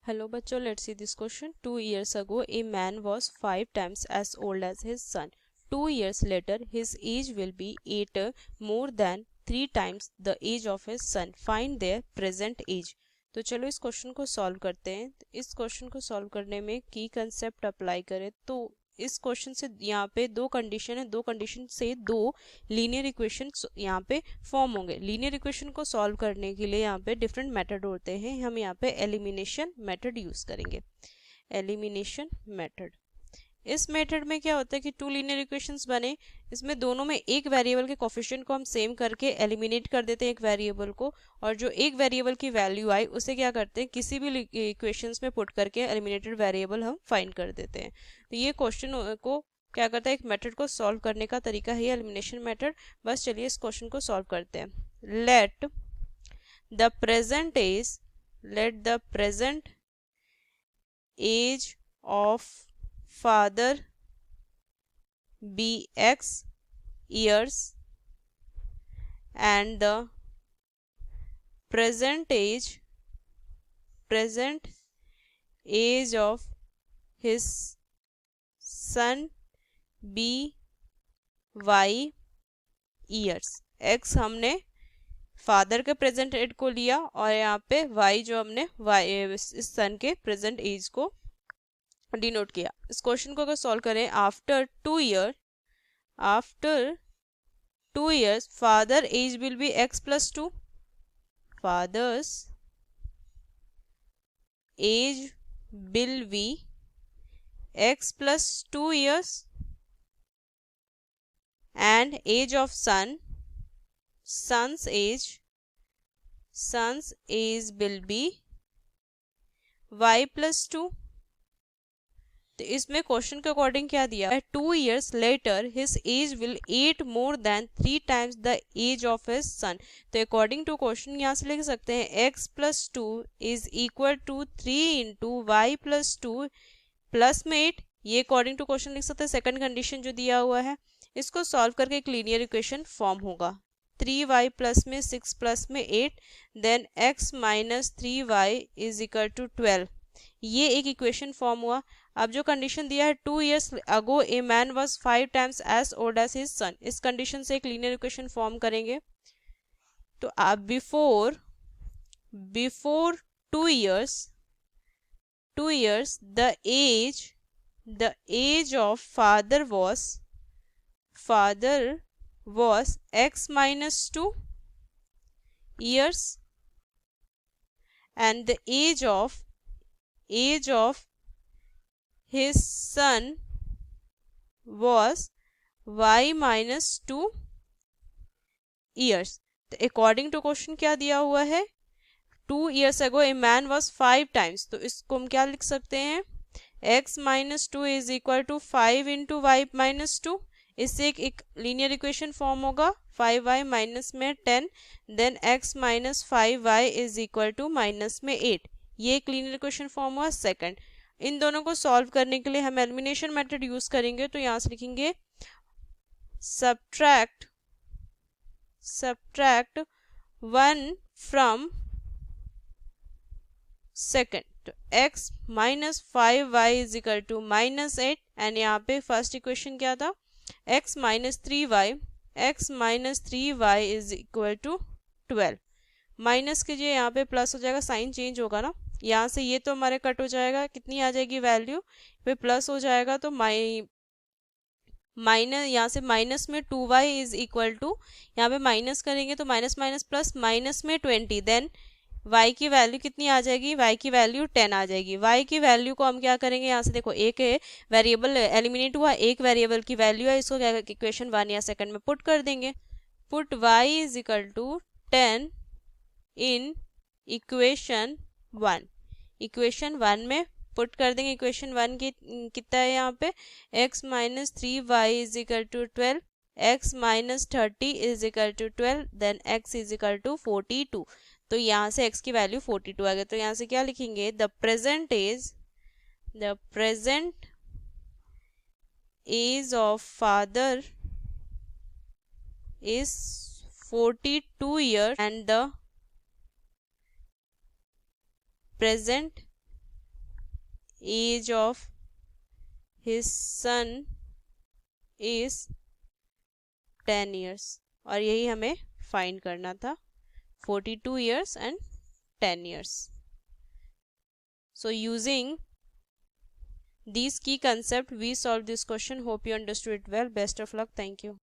Hello बच्चों, let's see this question. 2 years ago, a man was 5 times as old as his son. 2 years later, his age will be 8 more than 3 times the age of his son. Find their present age. तो चलो इस question को solve करते हैं. इस question को solve करने में की कंसेप्ट अप्लाई करें तो इस क्वेश्चन से यहाँ पे दो कंडीशन है, दो कंडीशन से दो लीनियर इक्वेशन यहाँ पे फॉर्म होंगे. लीनियर इक्वेशन को सॉल्व करने के लिए यहाँ पे डिफरेंट मेथड होते हैं. हम यहाँ पे एलिमिनेशन मेथड यूज करेंगे. Elimination method. इस मेथड में क्या होता है कि टू लीनियर इक्वेशंस बने, इसमें दोनों में एक वेरिएबल के कोफिशिएंट को हम सेम करके एलिमिनेट कर देते हैं एक वेरिएबल को, और जो एक वेरिएबल की वैल्यू आई उसे क्या करते हैं किसी भी इक्वेशंस में पुट करके एलिमिनेटेड वेरिएबल हम फाइंड कर देते हैं. तो ये क्वेश्चन को क्या करता है, एक मेथड को सॉल्व करने का तरीका है एलिमिनेशन मेथड. बस चलिए इस क्वेश्चन को सॉल्व करते हैं. Let the present age of father be x years and the present age of his son be y years. x हमने फादर के प्रेजेंट एज को लिया और यहाँ पे y जो हमने इस सन के प्रेजेंट एज को डिनोट किया. इस क्वेश्चन को अगर सॉल्व करें, after 2 years father age will be x+2. Father's age will be x+2 years and age of son's age will be y+2. तो इसमें क्वेश्चन के अकॉर्डिंग क्या दिया है, 2 years later his age will 8 more than 3 times the age of his son. तो according to question यहाँ से लिख सकते हैं x+2 is equal to 3 into y+2 plus में 8. ये अकॉर्डिंग टू क्वेश्चन लिख सकते हैं. सेकंड कंडीशन जो दिया हुआ है इसको सॉल्व करके एक लीनियर इक्वेशन फॉर्म होगा. 3y प्लस में 6 प्लस में 8 then x minus 3y is equal to 12. ये एक इक्वेशन फॉर्म हुआ. अब जो कंडीशन दिया है 2 years ago a man was 5 times as old as his son, इस कंडीशन से एक लीनियर इक्वेशन फॉर्म करेंगे. तो आप before 2 years the age of father was x-2 years and the age of his son was y-2 years. तो according to question क्या दिया हुआ है, 2 years ago a man was 5 times. तो इसको हम क्या लिख सकते हैं, x-2 is equal to 5 into y-2. इससे एक लीनियर इक्वेशन फॉर्म होगा. 5y माइनस में 10 then x minus 5y is equal to minus में 8. ये एक लीनियर इक्वेशन फॉर्म हुआ सेकंड. इन दोनों को सॉल्व करने के लिए हम एलिमिनेशन मेथड यूज करेंगे. तो यहां से लिखेंगे सब्ट्रैक्ट 1 फ्रॉम सेकंड. तो x minus 5y is equal to minus 8 and यहाँ पे फर्स्ट इक्वेशन क्या था, x minus 3y is equal to 12. Minus कीजिए, यहाँ पे प्लस हो जाएगा, साइन चेंज होगा ना. यहाँ से ये तो हमारे कट हो जाएगा, कितनी आ जाएगी वैल्यू, फिर प्लस हो जाएगा. तो माइनस यहाँ से माइनस में 2y इज इक्वल टू, यहाँ पे माइनस करेंगे तो माइनस माइनस प्लस माइनस में 20 देन y की वैल्यू कितनी आ जाएगी, y की वैल्यू 10 आ जाएगी. y की वैल्यू को हम क्या करेंगे, यहाँ से देखो एक वेरिएबल एलिमिनेट हुआ, एक वेरिएबल की वैल्यू है, इसको क्या इक्वेशन 1 या सेकंड में पुट कर देंगे. Put y is equal to 10 in equation 1. Equation 1 में पुट कर देंगे. इक्वेशन 1 की कितना है यहाँ पे, x minus 3y is equal to 12, x minus 30 is equal to 12 then x is equal to 42. तो यहाँ से x की वैल्यू 42 आ गई. तो यहाँ से क्या लिखेंगे, the present age of father is 42 years and the present age of his son is 10 years, और यही हमें फाइंड करना था, 42 years and 10 years. So using these key concepts we solved this question. Hope you understood it well. Best of luck. Thank you.